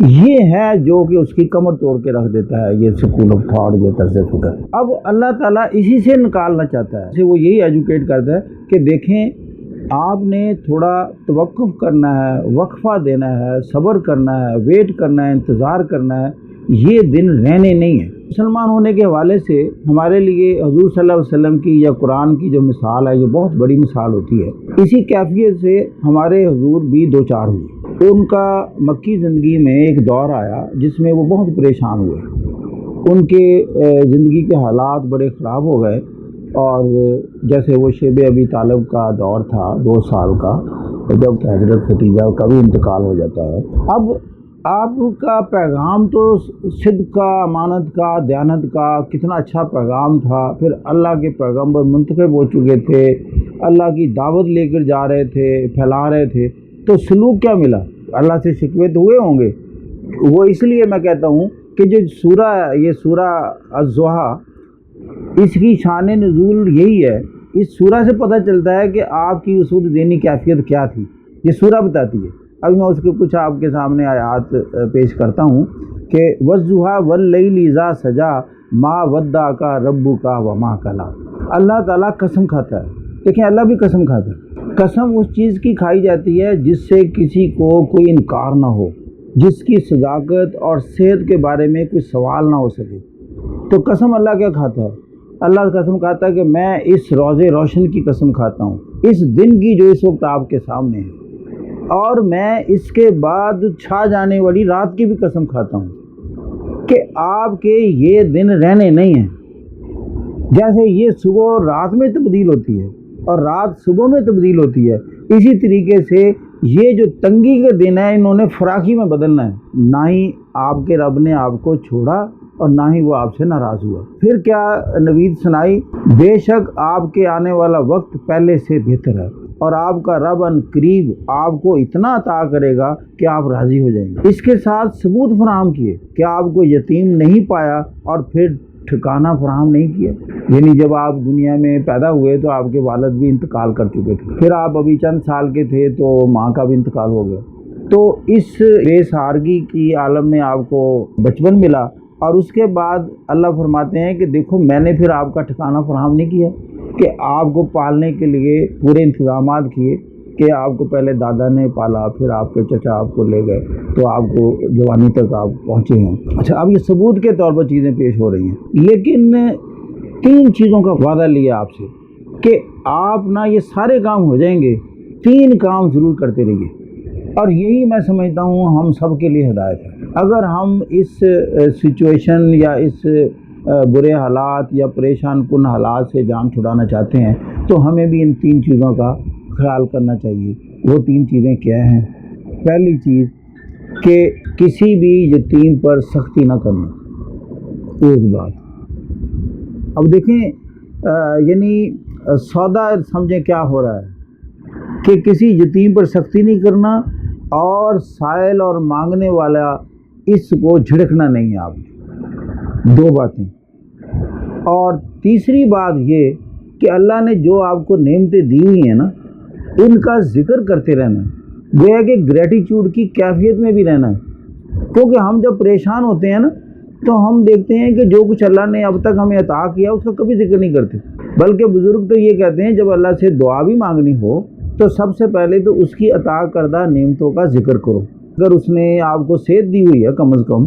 یہ ہے جو کہ اس کی کمر توڑ کے رکھ دیتا ہے، یہ سکول آف تھاٹ، یہ طرز فکر۔ اب اللہ تعالیٰ اسی سے نکالنا چاہتا ہے، وہ یہی ایجوکیٹ کرتا ہے کہ دیکھیں آپ نے تھوڑا توقف کرنا ہے، وقفہ دینا ہے، صبر کرنا ہے، ویٹ کرنا ہے، انتظار کرنا ہے، یہ دن رہنے نہیں ہیں۔ مسلمان ہونے کے حوالے سے ہمارے لیے حضور صلی اللہ علیہ وسلم کی یا قرآن کی جو مثال ہے یہ بہت بڑی مثال ہوتی ہے۔ اسی کیفیت سے ہمارے حضور بھی دو چار ہوئے۔ ان کا مکی زندگی میں ایک دور آیا جس میں وہ بہت پریشان ہوئے، ان کے زندگی کے حالات بڑے خراب ہو گئے، اور جیسے وہ شیب ابی طالب کا دور تھا 2 سال کا، جب حضرت ختیجہ کا بھی انتقال ہو جاتا ہے۔ اب آپ کا پیغام تو صدق کا، امانت کا، دیانت کا کتنا اچھا پیغام تھا، پھر اللہ کے پیغمبر منتخب ہو چکے تھے، اللہ کی دعوت لے کر جا رہے تھے، پھیلا رہے تھے، تو سلوک کیا ملا؟ اللہ سے شکوے تو ہوئے ہوں گے۔ وہ اس لیے میں کہتا ہوں کہ جو سورہ یہ سورہ الضحیٰ، اس کی شان نزول یہی ہے، اس سورہ سے پتہ چلتا ہے کہ آپ کی اس وقت ذہنی کیفیت کیا تھی، یہ سورہ بتاتی ہے۔ ابھی میں اس کے کچھ آپ کے سامنے آیات پیش کرتا ہوں کہ وَالضُّحَىٰ وَاللَّيْلِ اِذَا سَجَىٰ مَا وَدَّعَكَ رَبُّكَ وَمَا قَلَىٰ۔ اللہ تعالیٰ قسم کھاتا ہے، دیکھیں اللہ بھی قسم کھاتا ہے۔ قسم اس چیز کی کھائی جاتی ہے جس سے کسی کو کوئی انکار نہ ہو، جس کی صداقت اور صحت کے بارے میں کوئی سوال نہ ہو سکے۔ تو قسم اللہ کیا کھاتا ہے؟ اللہ قسم کھاتا ہے کہ میں اس روز روشن کی قسم کھاتا ہوں، اس دن کی جو اس وقت آپ کے سامنے ہے، اور میں اس کے بعد چھا جانے والی رات کی بھی قسم کھاتا ہوں کہ آپ کے یہ دن رہنے نہیں ہیں۔ جیسے یہ صبح رات میں تبدیل ہوتی ہے اور رات صبح میں تبدیل ہوتی ہے، اسی طریقے سے یہ جو تنگی کے دن ہے انہوں نے فراخی میں بدلنا ہے۔ نہ ہی آپ کے رب نے آپ کو چھوڑا اور نہ ہی وہ آپ سے ناراض ہوا۔ پھر کیا نوید سنائی؟ بے شک آپ کے آنے والا وقت پہلے سے بہتر ہے، اور آپ کا رب ان قریب آپ کو اتنا عطا کرے گا کہ آپ راضی ہو جائیں گے۔ اس کے ساتھ ثبوت فراہم کیے کہ آپ کو یتیم نہیں پایا اور پھر ٹھکانہ فراہم نہیں کیا، یعنی جب آپ دنیا میں پیدا ہوئے تو آپ کے والد بھی انتقال کر چکے تھے، پھر آپ ابھی چند سال کے تھے تو ماں کا بھی انتقال ہو گیا، تو اس بے سہارگی کی عالم میں آپ کو بچپن ملا، اور اس کے بعد اللہ فرماتے ہیں کہ دیکھو میں نے پھر آپ کا ٹھکانہ فراہم نہیں کیا، کہ آپ کو پالنے کے لیے پورے انتظامات کیے، کہ آپ کو پہلے دادا نے پالا، پھر آپ کے چچا آپ کو لے گئے، تو آپ کو جوانی تک آپ پہنچے ہیں۔ اچھا، اب یہ ثبوت کے طور پر چیزیں پیش ہو رہی ہیں، لیکن 3 چیزوں کا وعدہ لیا آپ سے کہ آپ نہ یہ سارے کام ہو جائیں گے، 3 کام ضرور کرتے رہیے، اور یہی میں سمجھتا ہوں ہم سب کے لیے ہدایت ہے۔ اگر ہم اس سچویشن یا اس برے حالات یا پریشان کن حالات سے جان چھڑانا چاہتے ہیں تو ہمیں بھی ان 3 چیزوں کا خیال کرنا چاہیے۔ وہ 3 چیزیں کیا ہیں؟ پہلی چیز کہ کسی بھی یتیم پر سختی نہ کرنا، ایک بات۔ اب دیکھیں یعنی سودا سمجھیں کیا ہو رہا ہے کہ کسی یتیم پر سختی نہیں کرنا، اور سائل اور مانگنے والا اس کو جھڑکنا نہیں ہے آپ نے، 2 باتیں۔ اور تیسری بات یہ کہ اللہ نے جو آپ کو نعمتیں دی ہوئی ہیں نا، ان کا ذکر کرتے رہنا ہے، گویا کہ گریٹیچیوڈ کی کیفیت میں بھی رہنا ہے، کیونکہ ہم جب پریشان ہوتے ہیں نا تو ہم دیکھتے ہیں کہ جو کچھ اللہ نے اب تک ہمیں عطا کیا اس کا کبھی ذکر نہیں کرتے، بلکہ بزرگ تو یہ کہتے ہیں جب اللہ سے دعا بھی مانگنی ہو تو سب سے پہلے تو اس کی عطا کردہ نعمتوں کا ذکر کرو۔ اگر اس نے آپ کو صحت دی ہوئی ہے، کم از کم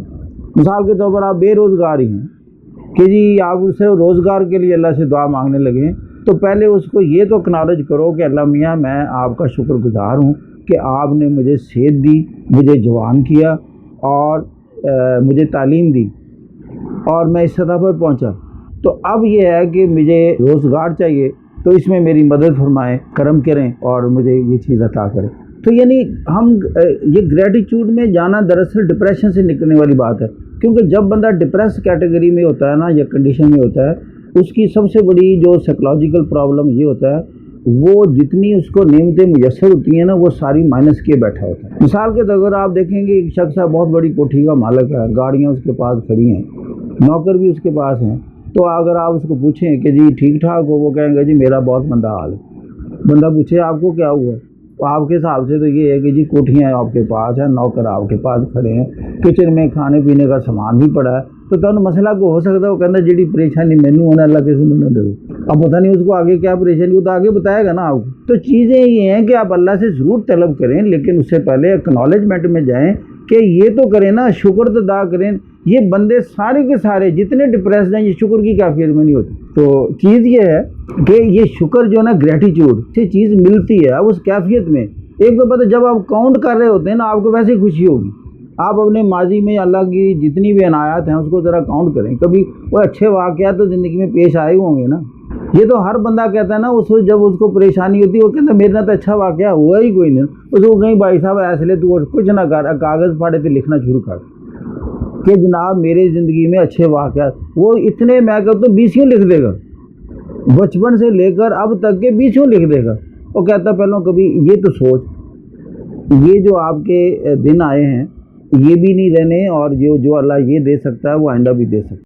مثال کے طور پر آپ بے روزگار ہی ہیں کہ جی آپ صرف روزگار کے لیے اللہ سے دعا مانگنے لگے، تو پہلے اس کو یہ تو اکنالج کرو کہ اللہ میاں میں آپ کا شکر گزار ہوں کہ آپ نے مجھے صحت دی، مجھے جوان کیا، اور مجھے تعلیم دی، اور میں اس سطح پر پہنچا، تو اب یہ ہے کہ مجھے روزگار چاہیے، تو اس میں میری مدد فرمائیں، کرم کریں اور مجھے یہ چیز عطا کریں۔ تو یعنی ہم یہ گریٹیچیوڈ میں جانا دراصل ڈپریشن سے نکلنے والی بات ہے، کیونکہ جب بندہ ڈپریس کیٹیگری میں ہوتا ہے نا یا کنڈیشن میں ہوتا ہے، اس کی سب سے بڑی جو سائیکولوجیکل پرابلم یہ ہوتا ہے وہ جتنی اس کو نعمتیں میسر ہوتی ہیں نا وہ ساری مائنس کیے بیٹھا ہوتا ہے۔ مثال کے طور پر آپ دیکھیں گے ایک شخص ہے، بہت بڑی کوٹھی کا مالک ہے، گاڑیاں اس کے پاس کھڑی ہیں، نوکر بھی اس کے پاس ہیں، تو اگر آپ اس کو پوچھیں کہ جی ٹھیک ٹھاک ہو، وہ کہیں گے جی میرا بہت مندہ حال ہے۔ بندہ پوچھے آپ کو کیا ہوا ہے، آپ کے حساب سے تو یہ ہے کہ جی کوٹھیاں آپ کے پاس ہیں, نوکر آپ کے پاس کھڑے ہیں, کچن میں کھانے پینے کا سامان بھی پڑا ہے, تو تمہیں مسئلہ کو ہو سکتا ہے وہ کہنا جیڑی پریشانی مینوں ہونا اللہ کے سننے دو. اب پتہ نہیں اس کو آگے کیا پریشانی, وہ تو آگے بتائے گا نا آپ کو. تو چیزیں یہ ہیں کہ آپ اللہ سے ضرور طلب کریں, لیکن اس سے پہلے اکنالجمنٹ میں جائیں کہ یہ تو کریں نا, شکر تو ادا کریں. یہ بندے سارے کے سارے جتنے ڈپریسڈ ہیں یہ شکر کی کیفیت میں نہیں ہوتے. تو چیز یہ ہے کہ یہ شکر جو ہے نا گریٹیٹیوڈ سے چیز ملتی ہے اب اس کیفیت میں. ایک تو پتہ جب آپ کاؤنٹ کر رہے ہوتے ہیں نا آپ کو ویسے ہی خوشی ہوگی. آپ اپنے ماضی میں اللہ کی جتنی بھی عنایات ہیں اس کو ذرا کاؤنٹ کریں. کبھی وہ اچھے واقعات تو زندگی میں پیش آئے ہوں گے نا. یہ تو ہر بندہ کہتا ہے نا, اس وقت جب اس کو پریشانی ہوتی ہے وہ کہتا ہے میرے تو اچھا واقعہ ہوا ہی کوئی نہیں. اس کو کہیں بھائی صاحب ایسے لے تو کچھ نہ کر, کاغذ پھاڑے تو لکھنا شروع کر کہ جناب میرے زندگی میں اچھے واقعات. وہ اتنے میں کہتا ہوں 20 لکھ دے گا, بچپن سے لے کر اب تک کے 20 لکھ دے گا. وہ کہتا ہے پہلے کبھی یہ تو سوچ, یہ جو آپ کے دن آئے ہیں یہ بھی نہیں رہنے, اور جو اللہ یہ دے سکتا ہے وہ آئندہ بھی دے سکتا ہے.